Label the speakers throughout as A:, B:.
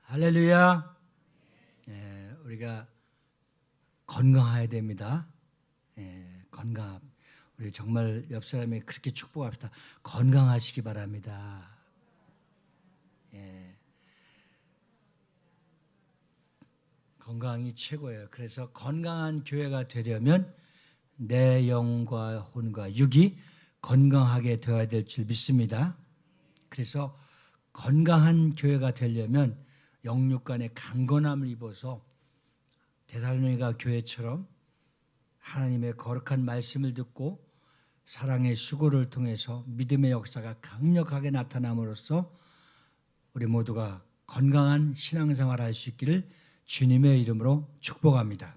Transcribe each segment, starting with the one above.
A: 할렐루야. 우리가 건강해야 됩니다. 건강. 우리 정말 옆 사람이 그렇게 축복합시다. 건강하시기 바랍니다. 건강이 최고예요. 그래서 건강한 교회가 되려면 내 영과 혼과 육이 건강하게 되어야 될 줄 믿습니다. 그래서 건강한 교회가 되려면 영육 간의 강건함을 입어서 데살로니가 교회처럼 하나님의 거룩한 말씀을 듣고 사랑의 수고를 통해서 믿음의 역사가 강력하게 나타남으로써 우리 모두가 건강한 신앙생활을 할 수 있기를 주님의 이름으로 축복합니다.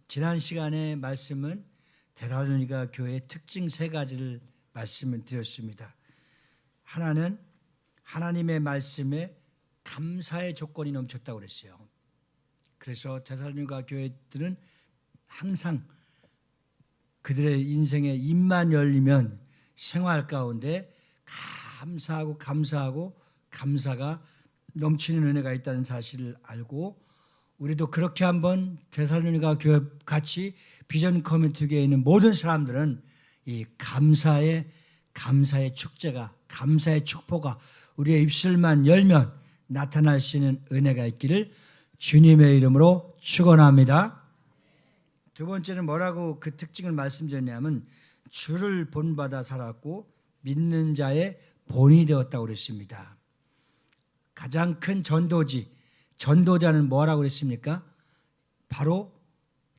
A: 지난 시간에 말씀은 데살로니가 교회의 특징 3가지를 말씀을 드렸습니다. 하나는 하나님의 말씀에 감사의 조건이 넘쳤다고 그랬어요. 그래서 데살로니가 교회들은 항상 그들의 인생의 입만 열리면 생활 가운데 감사하고 감사가 넘치는 은혜가 있다는 사실을 알고 우리도 그렇게 한번 데살로니가 교회 같이 비전 커뮤니티 교회에 있는 모든 사람들은 이 감사의 축제가 감사의 축포가 우리의 입술만 열면 나타날 수 있는 은혜가 있기를 주님의 이름으로 축원합니다. 두 번째는 뭐라고 그 특징을 말씀드렸냐면 주를 본받아 살았고 믿는 자의 본이 되었다고 그랬습니다. 가장 큰 전도자는 뭐라고 그랬습니까? 바로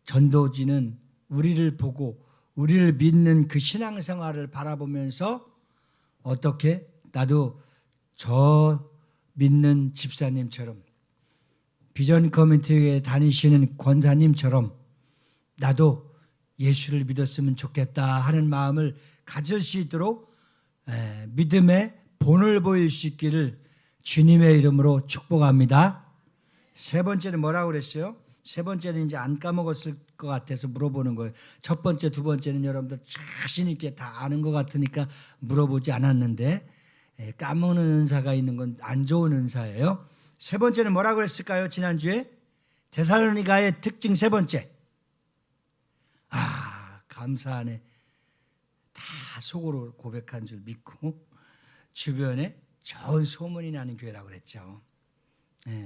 A: 전도지는 우리를 보고 우리를 믿는 그 신앙생활을 바라보면서 어떻게 나도 저 믿는 집사님처럼 비전 커뮤니티에 다니시는 권사님처럼 나도 예수를 믿었으면 좋겠다 하는 마음을 가질 수 있도록 믿음의 본을 보일 수 있기를 주님의 이름으로 축복합니다. 세 번째는 뭐라고 그랬어요? 세 번째는 이제 안 까먹었을 것 같아서 물어보는 거예요. 첫 번째, 두 번째는 여러분들 자신 있게 다 아는 것 같으니까 물어보지 않았는데 까먹는 은사가 있는 건 안 좋은 은사예요. 세 번째는 뭐라고 그랬을까요? 지난주에 데살로니가의 특징 세 번째. 감사하네. 다 속으로 고백한 줄 믿고 주변에 좋은 소문이 나는 교회라고 그랬죠.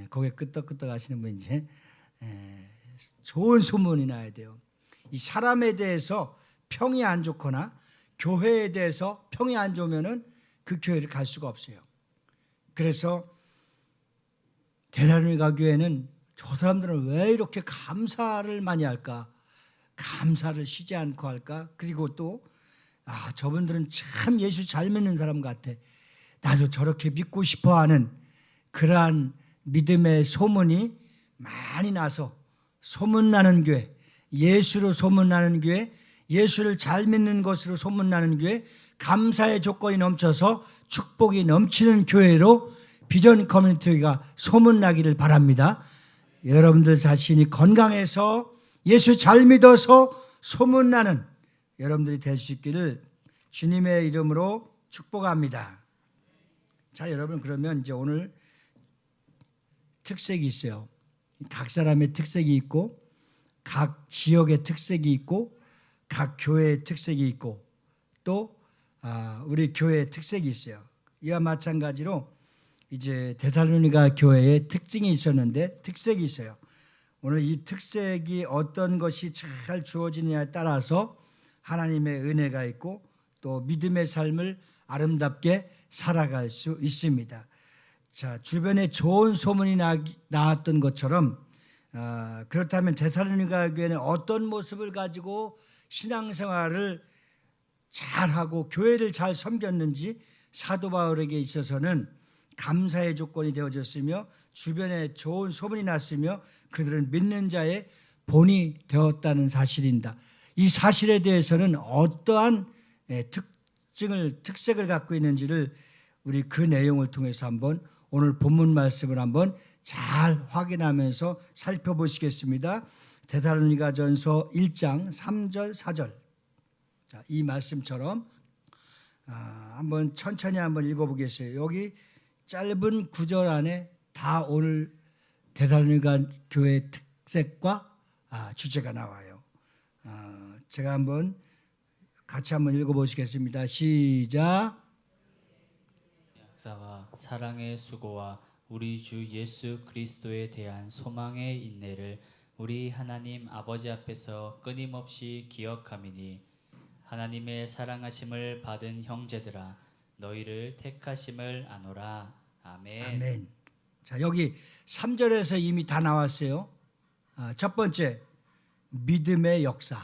A: 고개 끄덕끄덕 하시는 분 이제 좋은 소문이 나야 돼요. 이 사람에 대해서 평이 안 좋거나 교회에 대해서 평이 안 좋으면은 그 교회를 갈 수가 없어요. 그래서 데살로니가 교회는 저 사람들은 왜 이렇게 감사를 많이 할까? 감사를 쉬지 않고 할까? 그리고 또 저분들은 참 예수 잘 믿는 사람 같아. 나도 저렇게 믿고 싶어하는 그러한 믿음의 소문이 많이 나서 소문나는 교회, 예수로 소문나는 교회, 예수를 잘 믿는 것으로 소문나는 교회, 감사의 조건이 넘쳐서 축복이 넘치는 교회로 비전 커뮤니티가 소문나기를 바랍니다. 여러분들 자신이 건강해서 예수 잘 믿어서 소문나는 여러분들이 될 수 있기를 주님의 이름으로 축복합니다. 자, 여러분 그러면 이제 오늘 특색이 있어요. 각 사람의 특색이 있고 각 지역의 특색이 있고 각 교회의 특색이 있고 또 우리 교회의 특색이 있어요. 이와 마찬가지로 이제 데살로니가 교회의 특징이 있었는데 특색이 있어요. 오늘 이 특색이 어떤 것이 잘 주어지느냐에 따라서 하나님의 은혜가 있고 또 믿음의 삶을 아름답게 살아갈 수 있습니다. 자, 주변에 좋은 소문이 나왔던 것처럼 그렇다면 데살로니가 교회는 어떤 모습을 가지고 신앙생활을 잘하고 교회를 잘 섬겼는지 사도 바울에게 있어서는 감사의 조건이 되어졌으며 주변에 좋은 소문이 났으며 그들은 믿는 자의 본이 되었다는 사실입니다. 이 사실에 대해서는 어떠한 특색을 갖고 있는지를 우리 그 내용을 통해서 한번 오늘 본문 말씀을 한번 잘 확인하면서 살펴보시겠습니다. 데살로니가전서 1장 3절 4절. 자, 이 말씀처럼 한번 천천히 한번 읽어보겠어요. 여기 짧은 구절 안에 다 오늘 데살로니가 교회 특색과 주제가 나와요. 제가 한번 같이 한번 읽어보시겠습니다. 시작.
B: 역사와 사랑의 수고와 우리 주 예수 그리스도에 대한 소망의 인내를 우리 하나님 아버지 앞에서 끊임없이 기억하미니 하나님의 사랑하심을 받은 형제들아 너희를 택하심을 아노라. 아멘.
A: 아멘. 자, 여기 3절에서 이미 다 나왔어요. 첫 번째 믿음의 역사,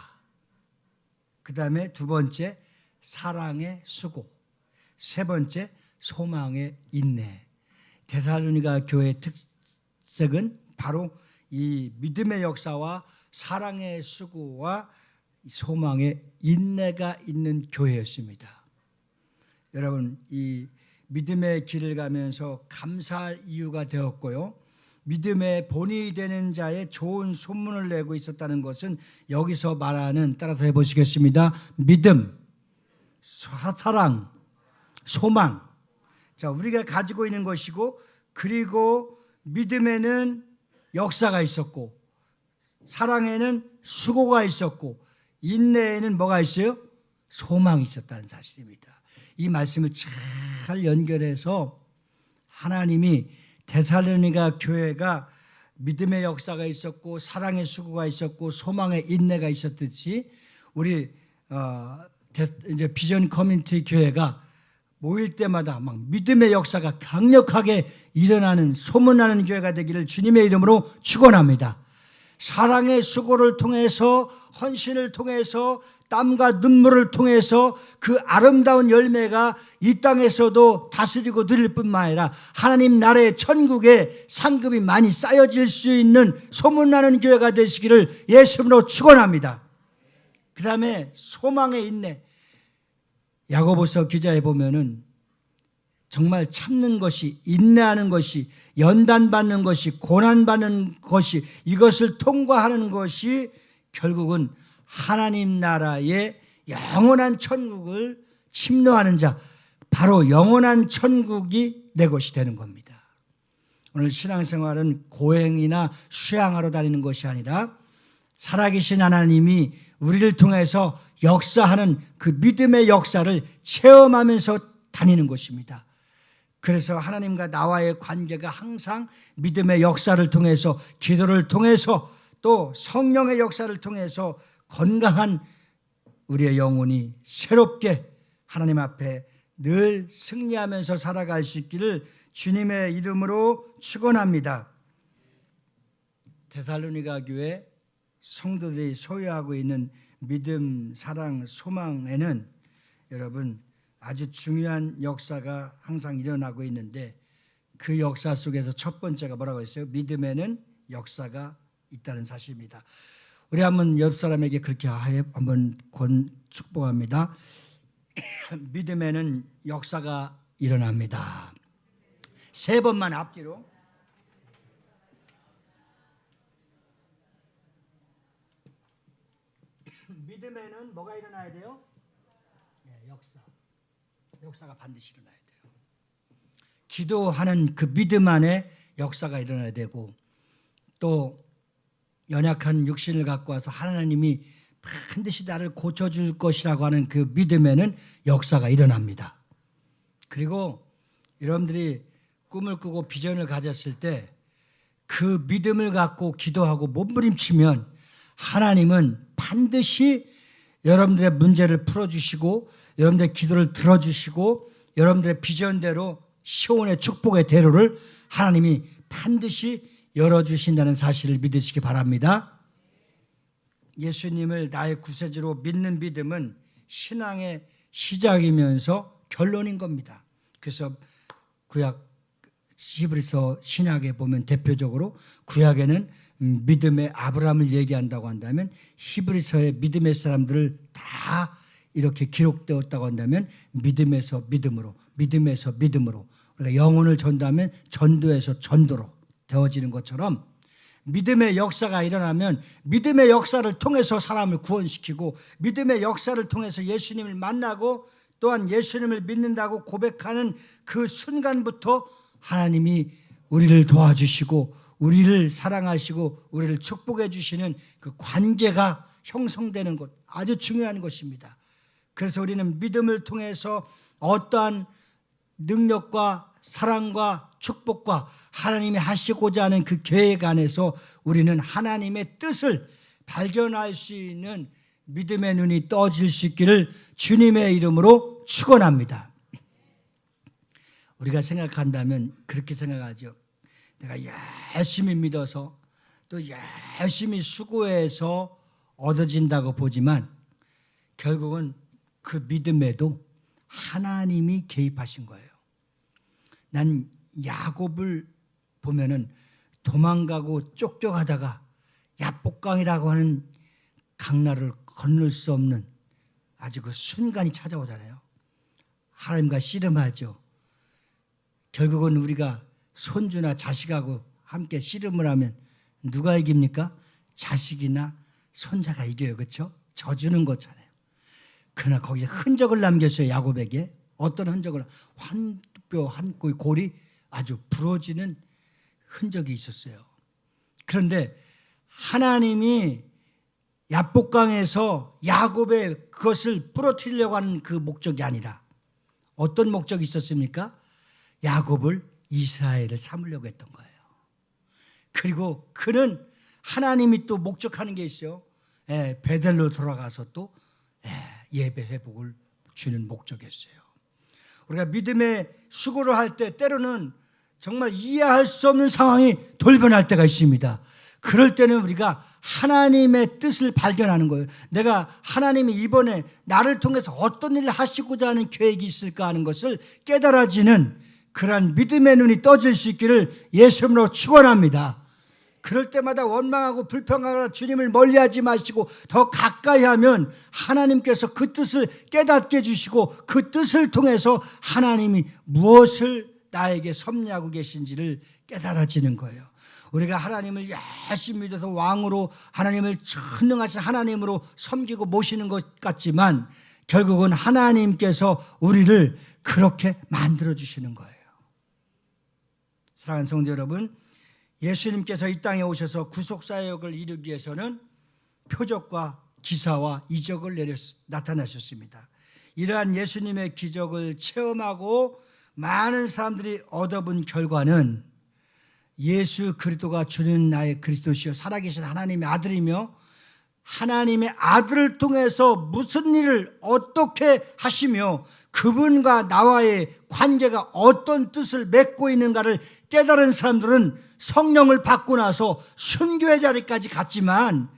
A: 그 다음에 두 번째 사랑의 수고, 세 번째 소망의 인내. 데살로니가 교회의 특색은 바로 이 믿음의 역사와 사랑의 수고와 소망의 인내가 있는 교회였습니다. 여러분, 이 믿음의 길을 가면서 감사할 이유가 되었고요. 믿음의 본이 되는 자의 좋은 소문을 내고 있었다는 것은 여기서 말하는, 따라서 해보시겠습니다. 믿음, 사랑, 소망. 자, 우리가 가지고 있는 것이고, 그리고 믿음에는 역사가 있었고, 사랑에는 수고가 있었고, 인내에는 뭐가 있어요? 소망이 있었다는 사실입니다. 이 말씀을 잘 연결해서 하나님이 데살로니가 교회가 믿음의 역사가 있었고 사랑의 수고가 있었고 소망의 인내가 있었듯이 우리 이제 비전 커뮤니티 교회가 모일 때마다 막 믿음의 역사가 강력하게 일어나는 소문나는 교회가 되기를 주님의 이름으로 축원합니다. 사랑의 수고를 통해서 헌신을 통해서 땀과 눈물을 통해서 그 아름다운 열매가 이 땅에서도 다스리고 누릴 뿐만 아니라 하나님 나라의 천국에 상급이 많이 쌓여질 수 있는 소문나는 교회가 되시기를 예수님으로 축원합니다. 그 다음에 소망의 인내. 야고보서 기자에 보면은 정말 참는 것이, 인내하는 것이, 연단받는 것이, 고난받는 것이, 이것을 통과하는 것이 결국은 하나님 나라의 영원한 천국을 침노하는 자, 바로 영원한 천국이 내 것이 되는 겁니다. 오늘 신앙생활은 고행이나 수양하러 다니는 것이 아니라 살아계신 하나님이 우리를 통해서 역사하는 그 믿음의 역사를 체험하면서 다니는 것입니다. 그래서 하나님과 나와의 관계가 항상 믿음의 역사를 통해서, 기도를 통해서, 또 성령의 역사를 통해서 건강한 우리의 영혼이 새롭게 하나님 앞에 늘 승리하면서 살아갈 수 있기를 주님의 이름으로 축원합니다. 데살로니가 교회 성도들이 소유하고 있는 믿음, 사랑, 소망에는 여러분 아주 중요한 역사가 항상 일어나고 있는데, 그 역사 속에서 첫 번째가 뭐라고 했어요? 믿음에는 역사가 있다는 사실입니다. 우리 한번 옆 사람에게 그렇게 한번 축복합니다. 믿음에는 역사가 일어납니다. 세 번만 앞뒤로. 믿음에는 뭐가 일어나야 돼요? 역사가 반드시 일어나야 돼요. 기도하는 그 믿음 안에 역사가 일어나야 되고, 또 연약한 육신을 갖고 와서 하나님이 반드시 나를 고쳐줄 것이라고 하는 그 믿음에는 역사가 일어납니다. 그리고 여러분들이 꿈을 꾸고 비전을 가졌을 때 그 믿음을 갖고 기도하고 몸부림치면 하나님은 반드시 여러분들의 문제를 풀어주시고 여러분들의 기도를 들어주시고 여러분들의 비전대로 시온의 축복의 대로를 하나님이 반드시 열어주신다는 사실을 믿으시기 바랍니다. 예수님을 나의 구세주로 믿는 믿음은 신앙의 시작이면서 결론인 겁니다. 그래서 구약 히브리서 신약에 보면 대표적으로 구약에는 믿음의 아브라함을 얘기한다고 한다면 히브리서의 믿음의 사람들을 다 이렇게 기록되었다고 한다면 믿음에서 믿음으로, 믿음에서 믿음으로, 우리가 영혼을 전도하면 전도에서 전도로 되어지는 것처럼 믿음의 역사가 일어나면 믿음의 역사를 통해서 사람을 구원시키고 믿음의 역사를 통해서 예수님을 만나고 또한 예수님을 믿는다고 고백하는 그 순간부터 하나님이 우리를 도와주시고 우리를 사랑하시고 우리를 축복해 주시는 그 관계가 형성되는 것, 아주 중요한 것입니다. 그래서 우리는 믿음을 통해서 어떠한 능력과 사랑과 축복과 하나님이 하시고자 하는 그 계획 안에서 우리는 하나님의 뜻을 발견할 수 있는 믿음의 눈이 떠질 수 있기를 주님의 이름으로 축원합니다. 우리가 생각한다면 그렇게 생각하죠. 내가 열심히 믿어서 또 열심히 수고해서 얻어진다고 보지만 결국은 그 믿음에도 하나님이 개입하신 거예요. 난 야곱을 보면은 도망가고 쫓겨가다가 야복강이라고 하는 강나를 건널 수 없는 아주 그 순간이 찾아오잖아요. 하나님과 씨름하죠. 결국은 우리가 손주나 자식하고 함께 씨름을 하면 누가 이깁니까? 자식이나 손자가 이겨요. 그렇죠? 져주는 거잖아요. 그러나 거기에 흔적을 남겼어요. 야곱에게. 어떤 흔적을? 한뼈 한 골이 아주 부러지는 흔적이 있었어요. 그런데 하나님이 야복강에서 야곱의 그것을 부러뜨리려고 하는 그 목적이 아니라 어떤 목적이 있었습니까? 야곱을 이스라엘을 삼으려고 했던 거예요. 그리고 그는 하나님이 또 목적하는 게 있어요. 베델로 돌아가서 또 예배 회복을 주는 목적이었어요. 우리가 믿음의 수고를 할 때 때로는 정말 이해할 수 없는 상황이 돌변할 때가 있습니다. 그럴 때는 우리가 하나님의 뜻을 발견하는 거예요. 내가 하나님이 이번에 나를 통해서 어떤 일을 하시고자 하는 계획이 있을까 하는 것을 깨달아지는 그러한 믿음의 눈이 떠질 수 있기를 예수님으로 축원합니다. 그럴 때마다 원망하고 불평하거나 주님을 멀리하지 마시고 더 가까이 하면 하나님께서 그 뜻을 깨닫게 해주시고 그 뜻을 통해서 하나님이 무엇을 나에게 섭리하고 계신지를 깨달아지는 거예요. 우리가 하나님을 열심히 믿어서 왕으로 하나님을 전능하신 하나님으로 섬기고 모시는 것 같지만 결국은 하나님께서 우리를 그렇게 만들어주시는 거예요. 사랑하는 성도 여러분, 예수님께서 이 땅에 오셔서 구속사역을 이루기 위해서는 표적과 기사와 이적을 나타나셨습니다. 이러한 예수님의 기적을 체험하고 많은 사람들이 얻어본 결과는 예수 그리스도가 주는 나의 그리스도시요 살아계신 하나님의 아들이며 하나님의 아들을 통해서 무슨 일을 어떻게 하시며 그분과 나와의 관계가 어떤 뜻을 맺고 있는가를 깨달은 사람들은 성령을 받고 나서 순교의 자리까지 갔지만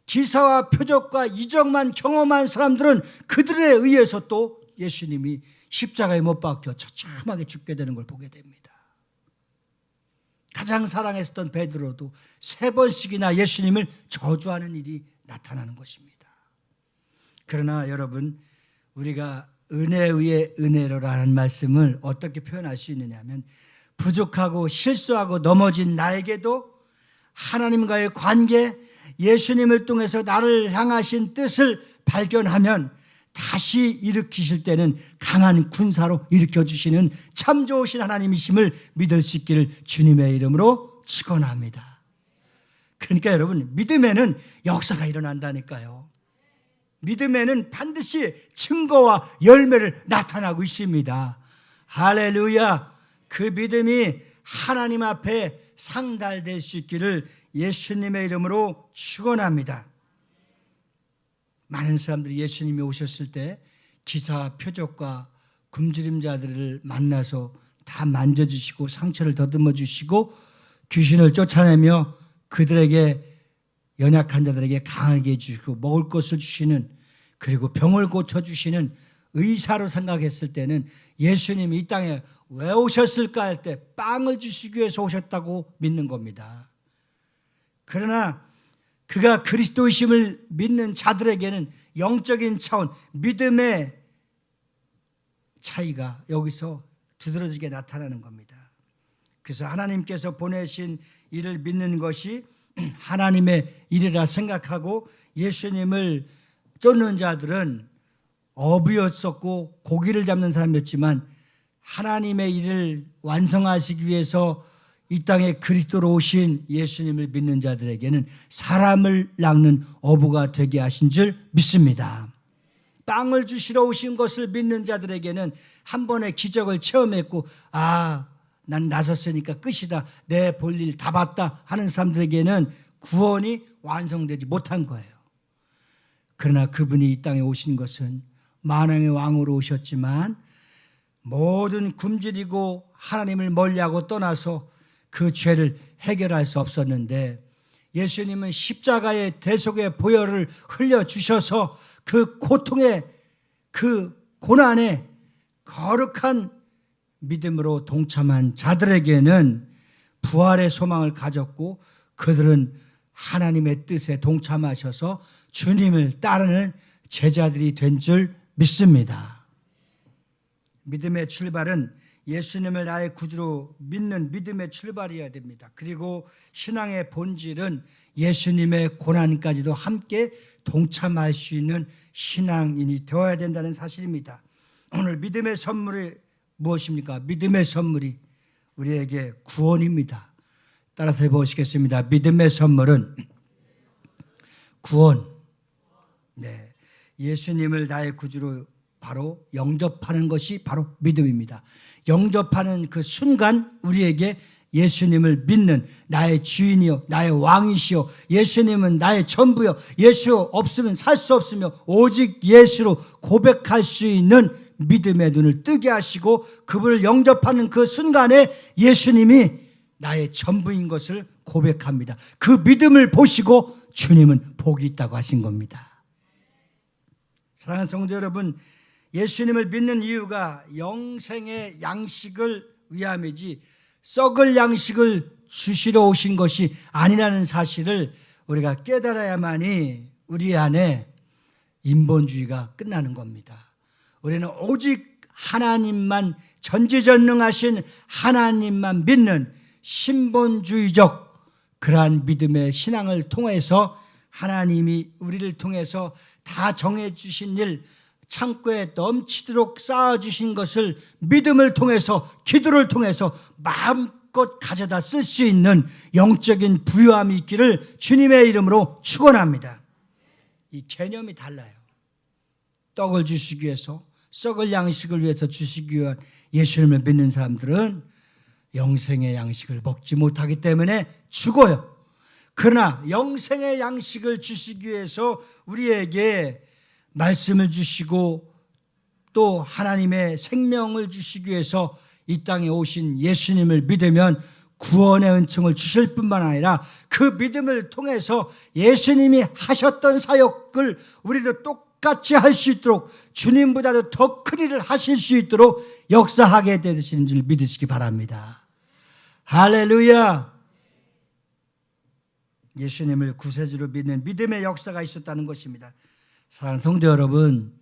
A: 기사와 표적과 이적만 경험한 사람들은 그들에 의해서 또 예수님이 십자가에 못 박혀 처참하게 죽게 되는 걸 보게 됩니다. 가장 사랑했던 베드로도 3번씩이나 예수님을 저주하는 일이 나타나는 것입니다. 그러나 여러분, 우리가 은혜 위에 은혜로라는 말씀을 어떻게 표현할 수 있느냐 하면 부족하고 실수하고 넘어진 나에게도 하나님과의 관계, 예수님을 통해서 나를 향하신 뜻을 발견하면 다시 일으키실 때는 강한 군사로 일으켜주시는 참 좋으신 하나님이심을 믿을 수 있기를 주님의 이름으로 축원합니다. 그러니까 여러분, 믿음에는 역사가 일어난다니까요. 믿음에는 반드시 증거와 열매를 나타나고 있습니다. 할렐루야. 그 믿음이 하나님 앞에 상달될 수 있기를 예수님의 이름으로 축원합니다. 많은 사람들이 예수님이 오셨을 때 기사, 표적과 굶주림자들을 만나서 다 만져주시고 상처를 더듬어 주시고 귀신을 쫓아내며 그들에게 연약한 자들에게 강하게 해주시고 먹을 것을 주시는, 그리고 병을 고쳐주시는 의사로 생각했을 때는 예수님이 이 땅에 왜 오셨을까 할 때 빵을 주시기 위해서 오셨다고 믿는 겁니다. 그러나 그가 그리스도이심을 믿는 자들에게는 영적인 차원, 믿음의 차이가 여기서 두드러지게 나타나는 겁니다. 그래서 하나님께서 보내신 이를 믿는 것이 하나님의 일이라 생각하고 예수님을 쫓는 자들은 어부였었고 고기를 잡는 사람이었지만 하나님의 일을 완성하시기 위해서 이 땅에 그리스도로 오신 예수님을 믿는 자들에게는 사람을 낚는 어부가 되게 하신 줄 믿습니다. 빵을 주시러 오신 것을 믿는 자들에게는 한 번의 기적을 체험했고 난 나섰으니까 끝이다, 내 볼일 다 봤다 하는 사람들에게는 구원이 완성되지 못한 거예요. 그러나 그분이 이 땅에 오신 것은 만왕의 왕으로 오셨지만 모든 굶주리고 하나님을 멀리하고 떠나서 그 죄를 해결할 수 없었는데 예수님은 십자가의 대속의 보혈을 흘려주셔서 그 고통에, 그 고난에 거룩한 믿음으로 동참한 자들에게는 부활의 소망을 가졌고 그들은 하나님의 뜻에 동참하셔서 주님을 따르는 제자들이 된 줄 믿습니다. 믿음의 출발은 예수님을 나의 구주로 믿는 믿음의 출발이어야 됩니다. 그리고 신앙의 본질은 예수님의 고난까지도 함께 동참할 수 있는 신앙인이 되어야 된다는 사실입니다. 오늘 믿음의 선물이 무엇입니까? 믿음의 선물이 우리에게 구원입니다. 따라서 해보시겠습니다. 믿음의 선물은 구원. 네, 예수님을 나의 구주로 바로 영접하는 것이 바로 믿음입니다. 영접하는 그 순간 우리에게 예수님을 믿는 나의 주인이요 나의 왕이시요 예수님은 나의 전부요 예수 없으면 살 수 없으며 오직 예수로 고백할 수 있는 믿음의 눈을 뜨게 하시고 그분을 영접하는 그 순간에 예수님이 나의 전부인 것을 고백합니다. 그 믿음을 보시고 주님은 복이 있다고 하신 겁니다. 사랑하는 성도 여러분, 예수님을 믿는 이유가 영생의 양식을 위함이지 썩을 양식을 주시러 오신 것이 아니라는 사실을 우리가 깨달아야만이 우리 안에 인본주의가 끝나는 겁니다. 우리는 오직 하나님만, 전지전능하신 하나님만 믿는 신본주의적 그러한 믿음의 신앙을 통해서 하나님이 우리를 통해서 다 정해주신 일, 창고에 넘치도록 쌓아주신 것을 믿음을 통해서, 기도를 통해서 마음껏 가져다 쓸 수 있는 영적인 부유함이 있기를 주님의 이름으로 축원합니다. 이 개념이 달라요. 떡을 주시기 위해서, 썩을 양식을 위해서 주시기 위한 예수님을 믿는 사람들은 영생의 양식을 먹지 못하기 때문에 죽어요. 그러나 영생의 양식을 주시기 위해서 우리에게 말씀을 주시고 또 하나님의 생명을 주시기 위해서 이 땅에 오신 예수님을 믿으면 구원의 은총을 주실 뿐만 아니라 그 믿음을 통해서 예수님이 하셨던 사역을 우리도 똑같이 할 수 있도록 주님보다도 더 큰 일을 하실 수 있도록 역사하게 되시는 줄 믿으시기 바랍니다. 할렐루야. 예수님을 구세주로 믿는 믿음의 역사가 있었다는 것입니다. 사랑하는 성도 여러분,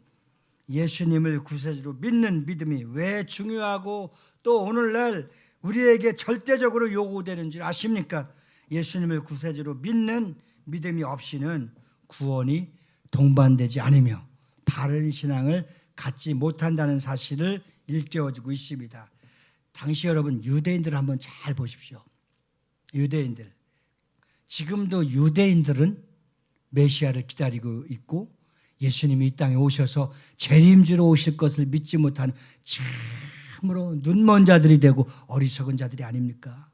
A: 예수님을 구세주로 믿는 믿음이 왜 중요하고 또 오늘날 우리에게 절대적으로 요구되는 줄 아십니까? 예수님을 구세주로 믿는 믿음이 없이는 구원이 동반되지 않으며 바른 신앙을 갖지 못한다는 사실을 일깨워주고 있습니다. 당시 여러분 유대인들을 한번 잘 보십시오. 유대인들, 지금도 유대인들은 메시아를 기다리고 있고 예수님이 이 땅에 오셔서 재림주로 오실 것을 믿지 못하는 참으로 눈먼 자들이 되고 어리석은 자들이 아닙니까?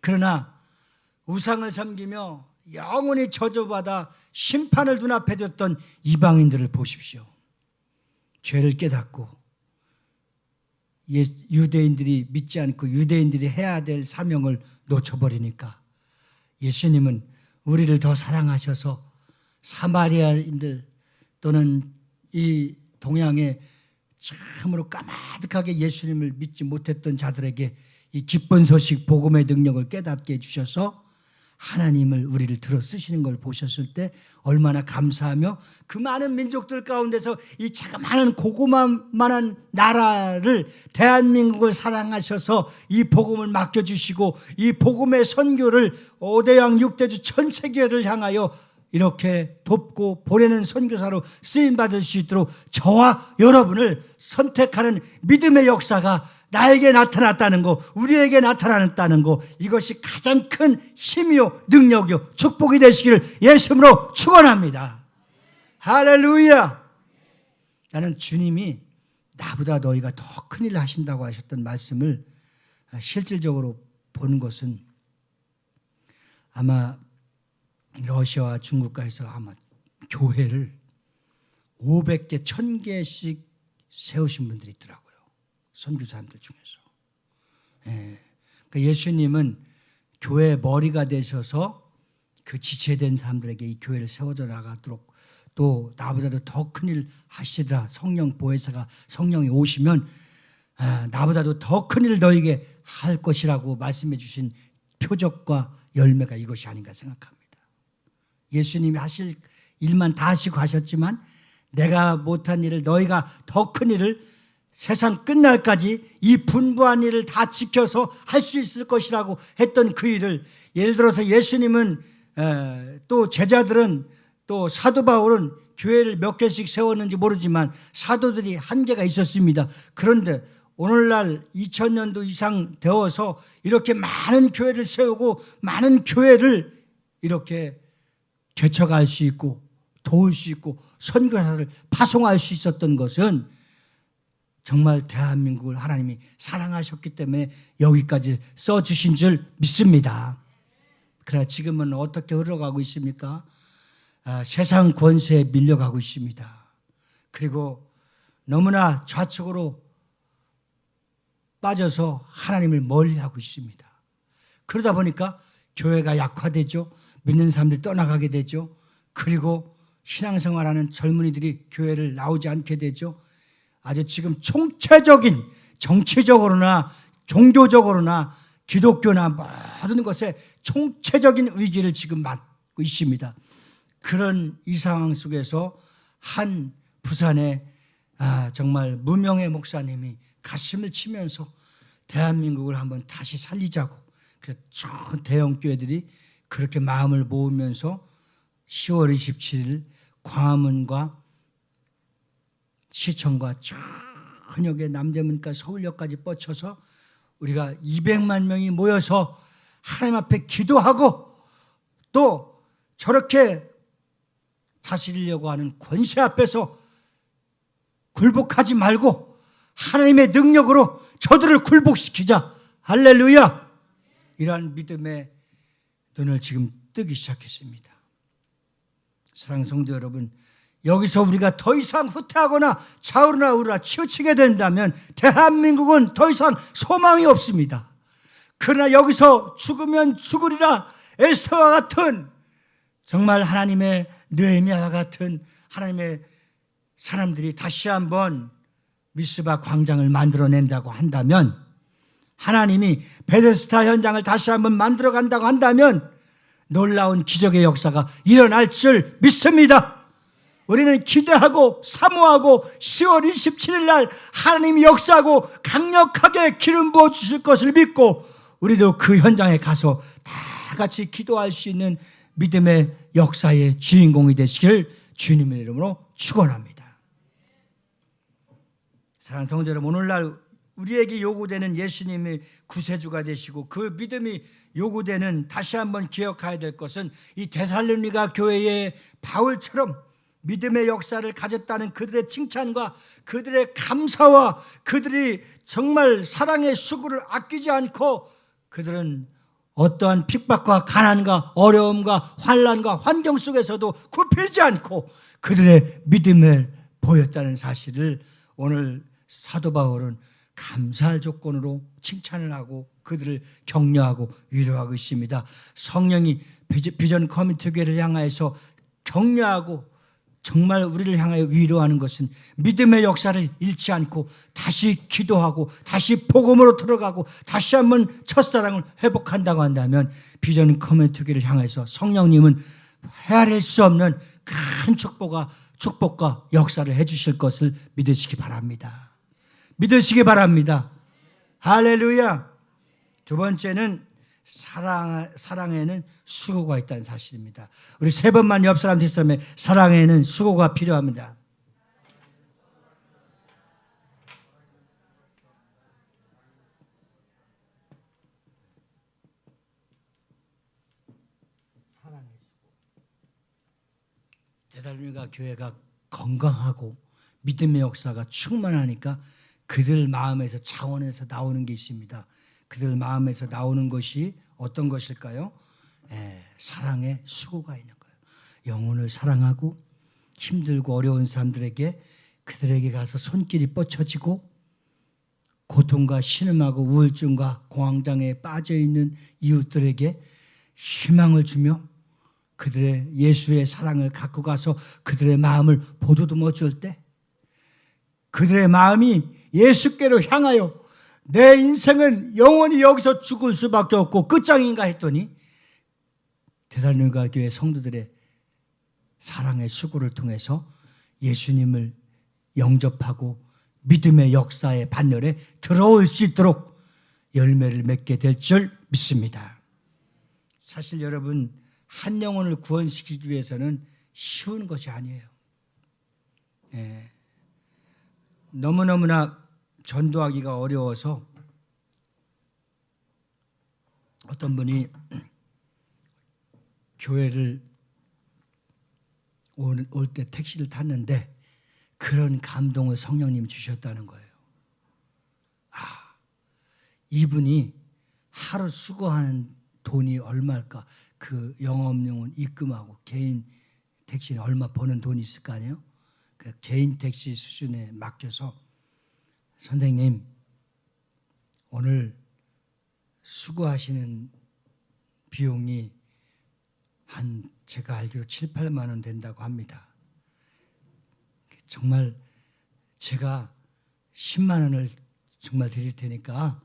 A: 그러나 우상을 섬기며 영원히 저주받아 심판을 눈앞에 뒀던 이방인들을 보십시오. 죄를 깨닫고 유대인들이 믿지 않고 유대인들이 해야 될 사명을 놓쳐버리니까 예수님은 우리를 더 사랑하셔서 사마리아인들 또는 이 동양에 참으로 까마득하게 예수님을 믿지 못했던 자들에게 이 기쁜 소식 복음의 능력을 깨닫게 해주셔서 하나님을 우리를 들어 쓰시는 걸 보셨을 때 얼마나 감사하며 그 많은 민족들 가운데서 이 자그마한 고구마만한 나라를 대한민국을 사랑하셔서 이 복음을 맡겨주시고 이 복음의 선교를 5대왕 6대주 전 세계를 향하여 이렇게 돕고 보내는 선교사로 쓰임받을 수 있도록 저와 여러분을 선택하는 믿음의 역사가 나에게 나타났다는 거, 우리에게 나타났다는 거, 이것이 가장 큰 힘이요, 능력이요, 축복이 되시기를 예수님으로 축원합니다. 할렐루야. 나는 주님이 나보다 너희가 더 큰일 하신다고 하셨던 말씀을 실질적으로 본 것은 아마 러시아와 중국가에서 아마 교회를 500개, 1000개씩 세우신 분들이 있더라고요. 선교사님들 중에서. 그러니까 예수님은 교회의 머리가 되셔서 그 지체된 사람들에게 이 교회를 세워져 나가도록 또 나보다도 더 큰일 하시더라. 성령 보혜사가 성령이 오시면 나보다도 더 큰일 너에게 할 것이라고 말씀해 주신 표적과 열매가 이것이 아닌가 생각합니다. 예수님이 하실 일만 다 하시고 하셨지만 내가 못한 일을 너희가 더 큰 일을 세상 끝날까지 이 분부한 일을 다 지켜서 할 수 있을 것이라고 했던 그 일을, 예를 들어서 예수님은 또 제자들은 또 사도 바울은 교회를 몇 개씩 세웠는지 모르지만 사도들이 한계가 있었습니다. 그런데 오늘날 2000년도 이상 되어서 이렇게 많은 교회를 세우고 많은 교회를 이렇게 개척할 수 있고 도울 수 있고 선교사를 파송할 수 있었던 것은 정말 대한민국을 하나님이 사랑하셨기 때문에 여기까지 써주신 줄 믿습니다. 그러나 지금은 어떻게 흘러가고 있습니까? 세상 권세에 밀려가고 있습니다. 그리고 너무나 좌측으로 빠져서 하나님을 멀리하고 있습니다. 그러다 보니까 교회가 약화되죠. 믿는 사람들이 떠나가게 되죠. 그리고 신앙생활하는 젊은이들이 교회를 나오지 않게 되죠. 아주 지금 총체적인 정치적으로나 종교적으로나 기독교나 모든 것에 총체적인 위기를 지금 맞고 있습니다. 그런 이 상황 속에서 한 부산의 정말 무명의 목사님이 가슴을 치면서 대한민국을 한번 다시 살리자고, 그래서 전 대형 교회들이 그렇게 마음을 모으면서 10월 27일 광화문과 시청과 저녁에 남대문까지 서울역까지 뻗쳐서 우리가 200만 명이 모여서 하나님 앞에 기도하고 또 저렇게 다스리려고 하는 권세 앞에서 굴복하지 말고 하나님의 능력으로 저들을 굴복시키자. 할렐루야. 이러한 믿음의 눈을 지금 뜨기 시작했습니다. 사랑하는 성도 여러분, 여기서 우리가 더 이상 후퇴하거나 좌우나 우르나 치우치게 된다면 대한민국은 더 이상 소망이 없습니다. 그러나 여기서 죽으면 죽으리라 에스더와 같은 정말 하나님의 느헤미야와 같은 하나님의 사람들이 다시 한번 미스바 광장을 만들어낸다고 한다면, 하나님이 베데스다 현장을 다시 한번 만들어 간다고 한다면 놀라운 기적의 역사가 일어날 줄 믿습니다. 우리는 기대하고 사모하고 10월 27일 날 하나님이 역사하고 강력하게 기름 부어 주실 것을 믿고 우리도 그 현장에 가서 다 같이 기도할 수 있는 믿음의 역사의 주인공이 되시길 주님의 이름으로 축원합니다. 사랑하는 성도 여러분, 오늘날 우리에게 요구되는 예수님이 구세주가 되시고 그 믿음이 요구되는, 다시 한번 기억해야 될 것은 이 데살로니가 교회의 바울처럼 믿음의 역사를 가졌다는 그들의 칭찬과 그들의 감사와 그들이 정말 사랑의 수고를 아끼지 않고 그들은 어떠한 핍박과 가난과 어려움과 환난과 환경 속에서도 굽히지 않고 그들의 믿음을 보였다는 사실을 오늘 사도 바울은 감사할 조건으로 칭찬을 하고 그들을 격려하고 위로하고 있습니다. 성령이 비전 커뮤니티 교회를 향하여서 격려하고 정말 우리를 향하여 위로하는 것은 믿음의 역사를 잃지 않고 다시 기도하고 다시 복음으로 들어가고 다시 한번 첫사랑을 회복한다고 한다면 비전 커뮤니티 교회를 향해서 성령님은 헤아릴 수 없는 큰 축복과 역사를 해주실 것을 믿으시기 바랍니다. 믿으시기 바랍니다. 할렐루야. 두 번째는 사랑에는 수고가 있다는 사실입니다. 우리 세 번만 옆 사람 뒷사람에 사랑에는 수고가 필요합니다. 데살로니가 교회가 건강하고 믿음의 역사가 충만하니까 그들 마음에서 차원에서 나오는 게 있습니다. 그들 마음에서 나오는 것이 어떤 것일까요? 사랑의 수고가 있는 거예요. 영혼을 사랑하고 힘들고 어려운 사람들에게 그들에게 가서 손길이 뻗쳐지고 고통과 신음하고 우울증과 공황장애에 빠져있는 이웃들에게 희망을 주며 그들의 예수의 사랑을 갖고 가서 그들의 마음을 보듬어 줄 때 그들의 마음이 예수께로 향하여 내 인생은 영원히 여기서 죽을 수밖에 없고 끝장인가 했더니 데살로니가 교회 성도들의 사랑의 수고를 통해서 예수님을 영접하고 믿음의 역사의 반열에 들어올 수 있도록 열매를 맺게 될 줄 믿습니다. 사실 여러분, 한 영혼을 구원시키기 위해서는 쉬운 것이 아니에요. 너무너무나 전도하기가 어려워서 어떤 분이 교회를 올 때 택시를 탔는데 그런 감동을 성령님이 주셨다는 거예요. 이분이 하루 수고하는 돈이 얼마일까? 그 영업용은 입금하고 개인 택시는 얼마 버는 돈이 있을 거 아니에요? 그 개인 택시 수준에 맡겨서 선생님 오늘 수고하시는 비용이 한 제가 알기로 7, 8만 원 된다고 합니다. 정말 제가 10만 원을 정말 드릴 테니까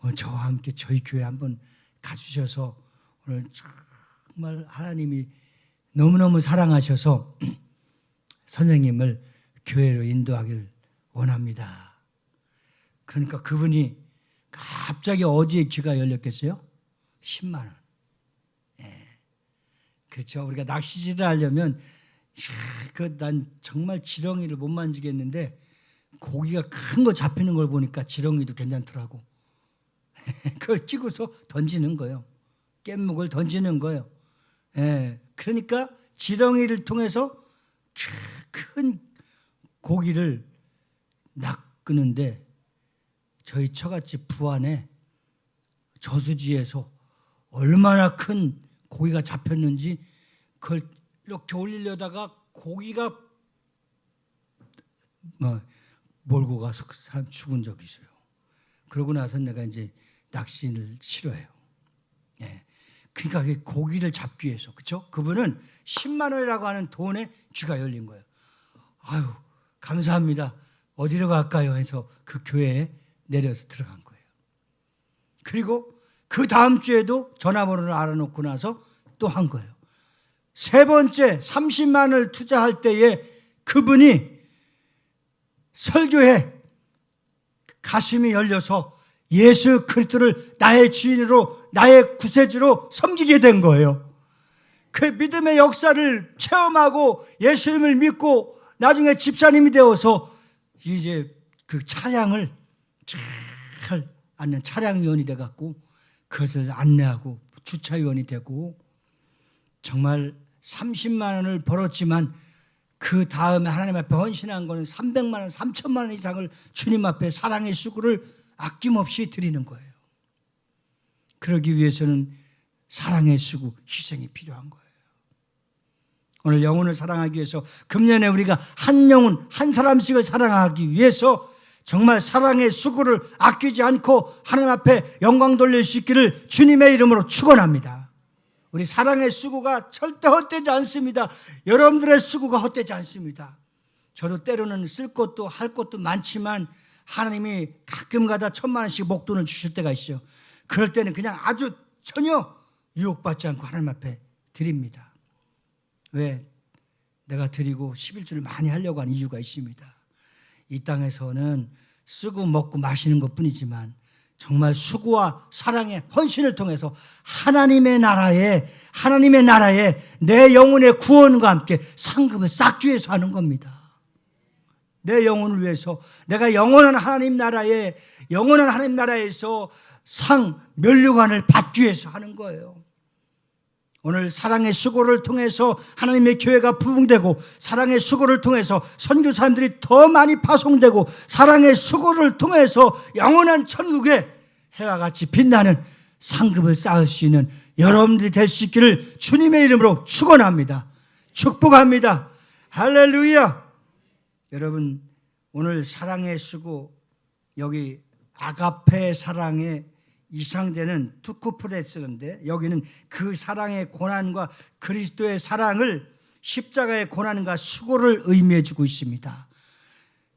A: 오늘 저와 함께 저희 교회 한번 가주셔서 오늘 정말 하나님이 너무너무 사랑하셔서 선생님을 교회로 인도하길 원합니다. 그러니까 그분이 갑자기 어디에 귀가 열렸겠어요? 10만 원. 그렇죠. 우리가 낚시질을 하려면 난 정말 지렁이를 못 만지겠는데 고기가 큰 거 잡히는 걸 보니까 지렁이도 괜찮더라고. 그걸 찍어서 던지는 거예요. 깻묵을 던지는 거예요. 그러니까 지렁이를 통해서 큰 고기를 낚는데 저희 처갓집 부안에 저수지에서 얼마나 큰 고기가 잡혔는지 그걸 이렇게 올리려다가 고기가 몰고 가서 그 사람 죽은 적이 있어요. 그러고 나서 내가 이제 낚시를 싫어해요. 그러니까 고기를 잡기 위해서, 그렇죠? 그분은 10만 원이라고 하는 돈에 귀가 열린 거예요. 아유, 감사합니다. 어디로 갈까요? 해서 그 교회에 내려서 들어간 거예요. 그리고 그 다음 주에도 전화번호를 알아놓고 나서 또 한 거예요. 세 번째 30만 원을 투자할 때에 그분이 설교에 가슴이 열려서 예수 그리스도를 나의 주인으로 나의 구세주로 섬기게 된 거예요. 그 믿음의 역사를 체험하고 예수님을 믿고 나중에 집사님이 되어서 이제 그 차량을 잘 앉는 차량위원이 돼갖고 그것을 안내하고 주차위원이 되고 정말 30만 원을 벌었지만 그 다음에 하나님 앞에 헌신한 거는 300만 원, 3천만 원 이상을 주님 앞에 사랑의 수고를 아낌없이 드리는 거예요. 그러기 위해서는 사랑의 수고, 희생이 필요한 거예요. 오늘 영혼을 사랑하기 위해서 금년에 우리가 한 영혼, 한 사람씩을 사랑하기 위해서 정말 사랑의 수고를 아끼지 않고 하나님 앞에 영광 돌릴 수 있기를 주님의 이름으로 축원합니다. 우리 사랑의 수고가 절대 헛되지 않습니다. 여러분들의 수고가 헛되지 않습니다. 저도 때로는 쓸 것도 할 것도 많지만 하나님이 가끔가다 1,000만 원씩 목돈을 주실 때가 있어요. 그럴 때는 그냥 아주 전혀 유혹받지 않고 하나님 앞에 드립니다. 왜? 내가 드리고 11주를 많이 하려고 하는 이유가 있습니다. 이 땅에서는 쓰고 먹고 마시는 것뿐이지만 정말 수고와 사랑의 헌신을 통해서 하나님의 나라에 내 영혼의 구원과 함께 상급을 쌓기 위해서 하는 겁니다. 내 영혼을 위해서 내가 영원한 하나님 나라에서 상 면류관을 받기 위해서 하는 거예요. 오늘 사랑의 수고를 통해서 하나님의 교회가 부흥되고, 사랑의 수고를 통해서 선교사님들이 더 많이 파송되고, 사랑의 수고를 통해서 영원한 천국에 해와 같이 빛나는 상급을 쌓을 수 있는 여러분들이 될 수 있기를 주님의 이름으로 축원합니다. 축복합니다. 할렐루야. 여러분, 오늘 사랑의 수고, 여기 아가페 사랑에 이상되는 투쿠프레 쓰는데, 여기는 그 사랑의 고난과 그리스도의 사랑을, 십자가의 고난과 수고를 의미해 주고 있습니다.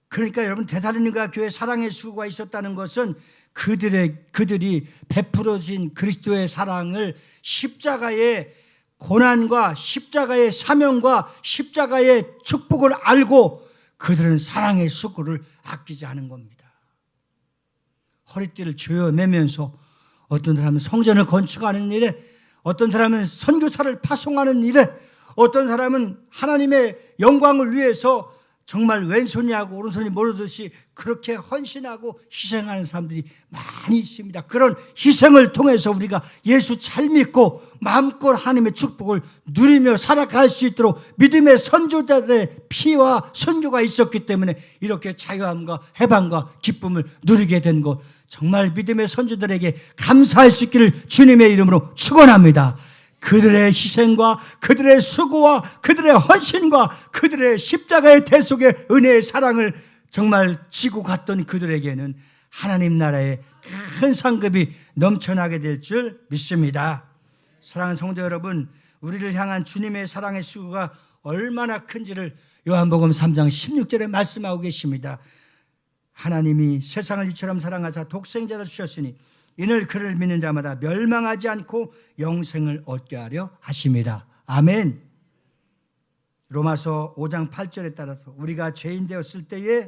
A: 그러니까 여러분, 데살로니가 교회 사랑의 수고가 있었다는 것은 그들이 베풀어 주신 그리스도의 사랑을, 십자가의 고난과 십자가의 사명과 십자가의 축복을 알고 그들은 사랑의 수고를 아끼지 않은 겁니다. 허리띠를 조여매면서 어떤 사람은 성전을 건축하는 일에, 어떤 사람은 선교사를 파송하는 일에, 어떤 사람은 하나님의 영광을 위해서 정말 왼손이 하고 오른손이 모르듯이 그렇게 헌신하고 희생하는 사람들이 많이 있습니다. 그런 희생을 통해서 우리가 예수 잘 믿고 마음껏 하나님의 축복을 누리며 살아갈 수 있도록 믿음의 선조들의 피와 선교가 있었기 때문에 이렇게 자유함과 해방과 기쁨을 누리게 된 것, 정말 믿음의 선조들에게 감사할 수 있기를 주님의 이름으로 축원합니다. 그들의 희생과 그들의 수고와 그들의 헌신과 그들의 십자가의 대속의 은혜의 사랑을 정말 지고 갔던 그들에게는 하나님 나라의 큰 상급이 넘쳐나게 될 줄 믿습니다. 사랑하는 성도 여러분, 우리를 향한 주님의 사랑의 수고가 얼마나 큰지를 요한복음 3장 16절에 말씀하고 계십니다. 하나님이 세상을 이처럼 사랑하사 독생자를 주셨으니 이는 그를 믿는 자마다 멸망하지 않고 영생을 얻게 하려 하심이라. 아멘. 로마서 5장 8절에 따라서 우리가 죄인 되었을 때에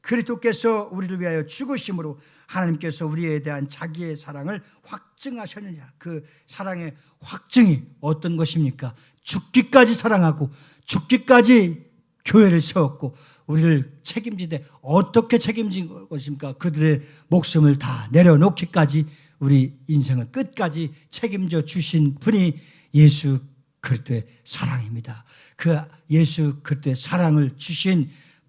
A: 그리스도께서 우리를 위하여 죽으심으로 하나님께서 우리에 대한 자기의 사랑을 확증하셨느냐. 그 사랑의 확증이 어떤 것입니까? 죽기까지 사랑하고 죽기까지 교회를 세웠고 우리를 책임지되 어떻게 책임진 것입니까? 그들의 목숨을 다 내려놓기까지 우리 인생을 끝까지 책임져 주신 분이 예수 그리스도의 사랑입니다. 그 예수 그리스도의 사랑을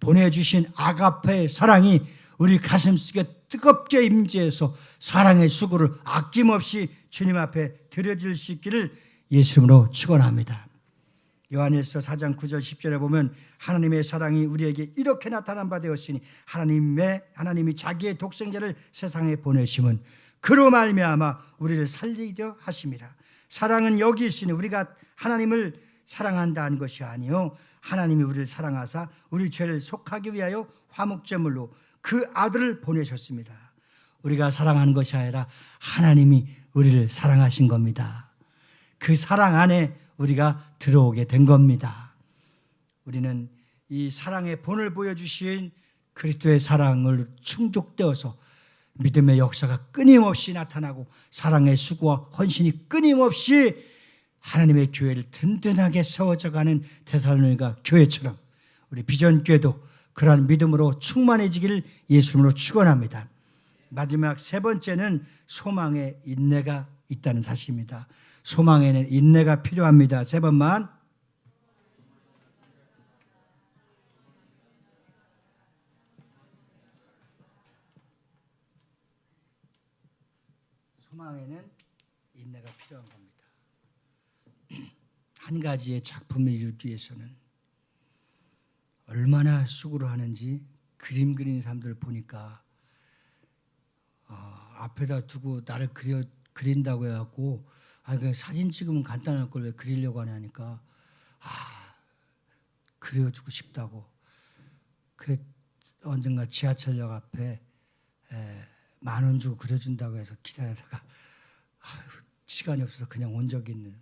A: 보내주신 아가페의 사랑이 우리 가슴속에 뜨겁게 임재해서 사랑의 수고를 아낌없이 주님 앞에 드려질 수 있기를 예수님으로 축원합니다. 요한일서 4장 9절 10절에 보면 하나님의 사랑이 우리에게 이렇게 나타난 바 되었으니 하나님이 자기의 독생자를 세상에 보내심은 그로 말미암아 우리를 살리려 하심이라. 사랑은 여기 있으니 우리가 하나님을 사랑한다는 것이 아니요 하나님이 우리를 사랑하사 우리 죄를 속하기 위하여 화목제물로 그 아들을 보내셨습니다. 우리가 사랑하는 것이 아니라 하나님이 우리를 사랑하신 겁니다. 그 사랑 안에 우리가 들어오게 된 겁니다. 우리는 이 사랑의 본을 보여주신 그리스도의 사랑을 충족되어서 믿음의 역사가 끊임없이 나타나고 사랑의 수고와 헌신이 끊임없이 하나님의 교회를 든든하게 세워져가는 데살로니가 교회처럼 우리 비전교회도 그러한 믿음으로 충만해지기를 예수님으로 축원합니다. 마지막 세 번째는 소망의 인내가 있다는 사실입니다. 소망에는 인내가 필요합니다. 세 번만. 소망에는 인내가 필요한 겁니다. 한 가지의 작품을 이루기 위해서는 얼마나 수고를 하는지 그림 그리는 사람들을 보니까 앞에다 두고 나를 그린다고 해갖고 그냥 사진 찍으면 간단할 걸 왜 그리려고 하냐니까 그려주고 싶다고. 그 언젠가 지하철역 앞에 10,000원 주고 그려준다고 해서 기다리다가 시간이 없어서 그냥 온 적이 있는.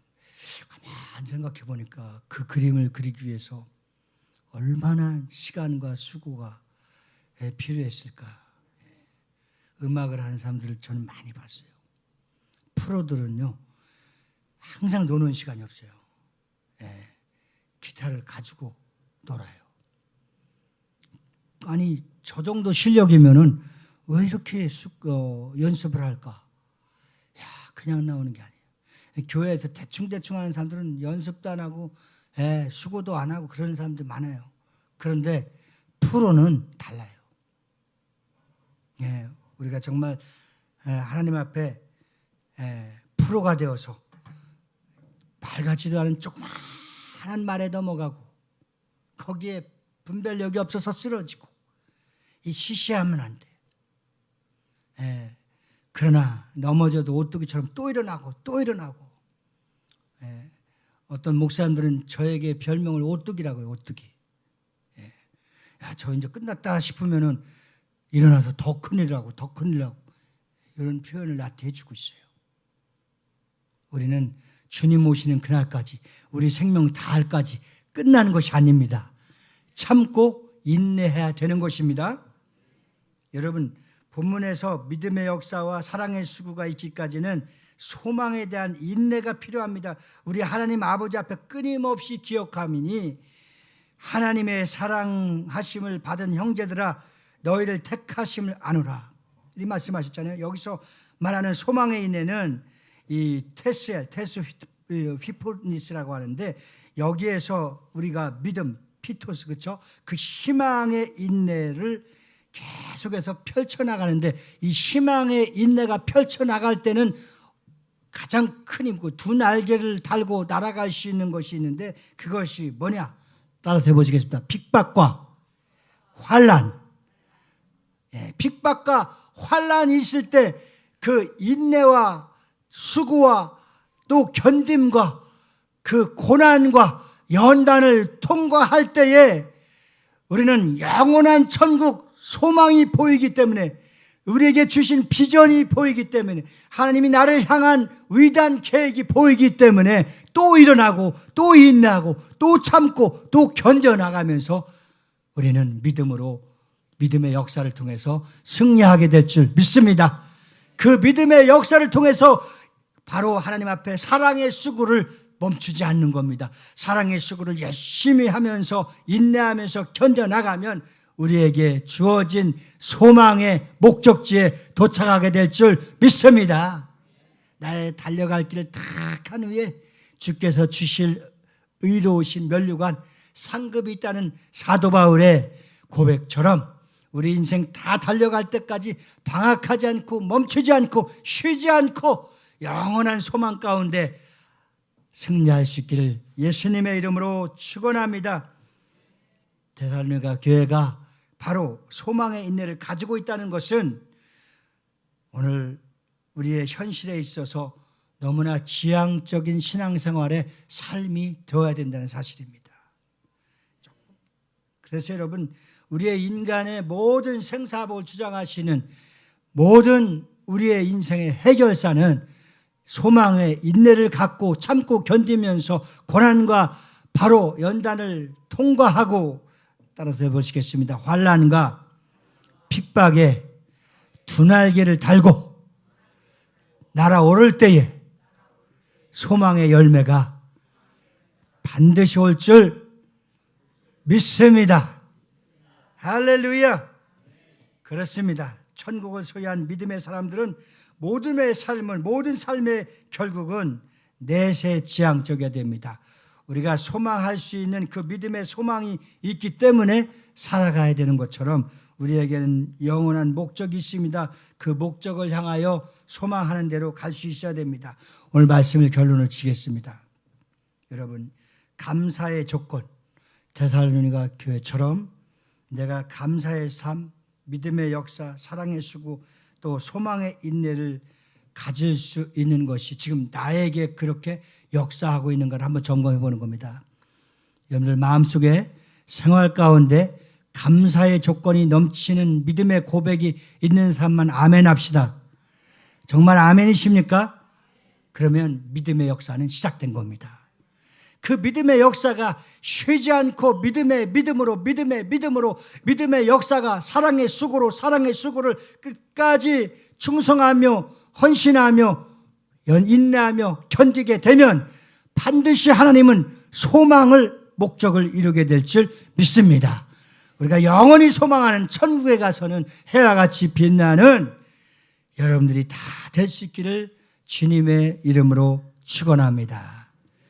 A: 가만히 생각해 보니까 그 그림을 그리기 위해서 얼마나 시간과 수고가 필요했을까. 음악을 하는 사람들을 저는 많이 봤어요. 프로들은요 항상 노는 시간이 없어요. 기타를 가지고 놀아요. 아니 저 정도 실력이면은 왜 이렇게 연습을 할까? 그냥 나오는 게 아니에요. 교회에서 대충대충 하는 사람들은 연습도 안 하고 수고도 안 하고 그런 사람들 많아요. 그런데 프로는 달라요. 우리가 정말 하나님 앞에 프로가 되어서 말 같지도 않은 조그마한 말에 넘어가고 거기에 분별력이 없어서 쓰러지고 이 시시하면 안 돼. 그러나 넘어져도 오뚜기처럼 또 일어나고 또 일어나고. 어떤 목사님들은 저에게 별명을 오뚜기라고 해요. 오뚜기. 야, 저 이제 끝났다 싶으면은 일어나서 더 큰일이라고 더 큰일이라고 이런 표현을 나한테 해주고 있어요. 우리는 주님 오시는 그날까지 우리 생명 다할까지 끝나는 것이 아닙니다. 참고 인내해야 되는 것입니다. 여러분, 본문에서 믿음의 역사와 사랑의 수고가 있기까지는 소망에 대한 인내가 필요합니다. 우리 하나님 아버지 앞에 끊임없이 기억함이니 하나님의 사랑하심을 받은 형제들아 너희를 택하심을 아노라. 이 말씀하셨잖아요. 여기서 말하는 소망의 인내는 이 테스 휘포니스라고 하는데 여기에서 우리가 믿음 피토스 그렇죠? 그 희망의 인내를 계속해서 펼쳐나가는데 이 희망의 인내가 펼쳐나갈 때는 가장 큰 힘, 두 날개를 달고 날아갈 수 있는 것이 있는데 그것이 뭐냐? 따라서 해보시겠습니다. 핍박과 환난. 핍박과 환난이 있을 때 그 인내와 수고와 또 견딤과 그 고난과 연단을 통과할 때에 우리는 영원한 천국 소망이 보이기 때문에 우리에게 주신 비전이 보이기 때문에 하나님이 나를 향한 위대한 계획이 보이기 때문에 또 일어나고 또 인내하고 또 참고 또 견뎌나가면서 우리는 믿음의 역사를 통해서 승리하게 될 줄 믿습니다. 그 믿음의 역사를 통해서 바로 하나님 앞에 사랑의 수고를 멈추지 않는 겁니다. 사랑의 수고를 열심히 하면서 인내하면서 견뎌나가면 우리에게 주어진 소망의 목적지에 도착하게 될 줄 믿습니다. 나의 달려갈 길을 탁 한 후에 주께서 주실 의로우신 면류관 상급이 있다는 사도 바울의 고백처럼 우리 인생 다 달려갈 때까지 방학하지 않고 멈추지 않고 쉬지 않고 영원한 소망 가운데 승리할 수 있기를 예수님의 이름으로 축원합니다. 데살로니가 교회가 바로 소망의 인내를 가지고 있다는 것은 오늘 우리의 현실에 있어서 너무나 지향적인 신앙생활의 삶이 되어야 된다는 사실입니다. 그래서 여러분, 우리의 인간의 모든 생사복을 주장하시는 모든 우리의 인생의 해결사는 소망의 인내를 갖고 참고 견디면서 고난과 바로 연단을 통과하고 따라서 해보시겠습니다. 환난과 핍박에 두 날개를 달고 날아오를 때에 소망의 열매가 반드시 올 줄 믿습니다. 할렐루야. 그렇습니다. 천국을 소유한 믿음의 사람들은 모든 삶의 결국은 내세 지향적이어야 됩니다. 우리가 소망할 수 있는 그 믿음의 소망이 있기 때문에 살아가야 되는 것처럼 우리에게는 영원한 목적이 있습니다. 그 목적을 향하여 소망하는 대로 갈 수 있어야 됩니다. 오늘 말씀을 결론을 지겠습니다. 여러분, 감사의 조건, 데살로니가 교회처럼 내가 감사의 삶, 믿음의 역사, 사랑의 수고, 또 소망의 인내를 가질 수 있는 것이 지금 나에게 그렇게 역사하고 있는 걸 한번 점검해 보는 겁니다. 여러분들 마음속에 생활 가운데 감사의 조건이 넘치는 믿음의 고백이 있는 사람만 아멘 합시다. 정말 아멘이십니까? 그러면 믿음의 역사는 시작된 겁니다. 그 믿음의 역사가 쉬지 않고 믿음의 역사가 사랑의 수고를 끝까지 충성하며 헌신하며 인내하며 견디게 되면 반드시 하나님은 소망을 목적을 이루게 될 줄 믿습니다. 우리가 영원히 소망하는 천국에 가서는 해와 같이 빛나는 여러분들이 다 될 수 있기를 주님의 이름으로 축원합니다.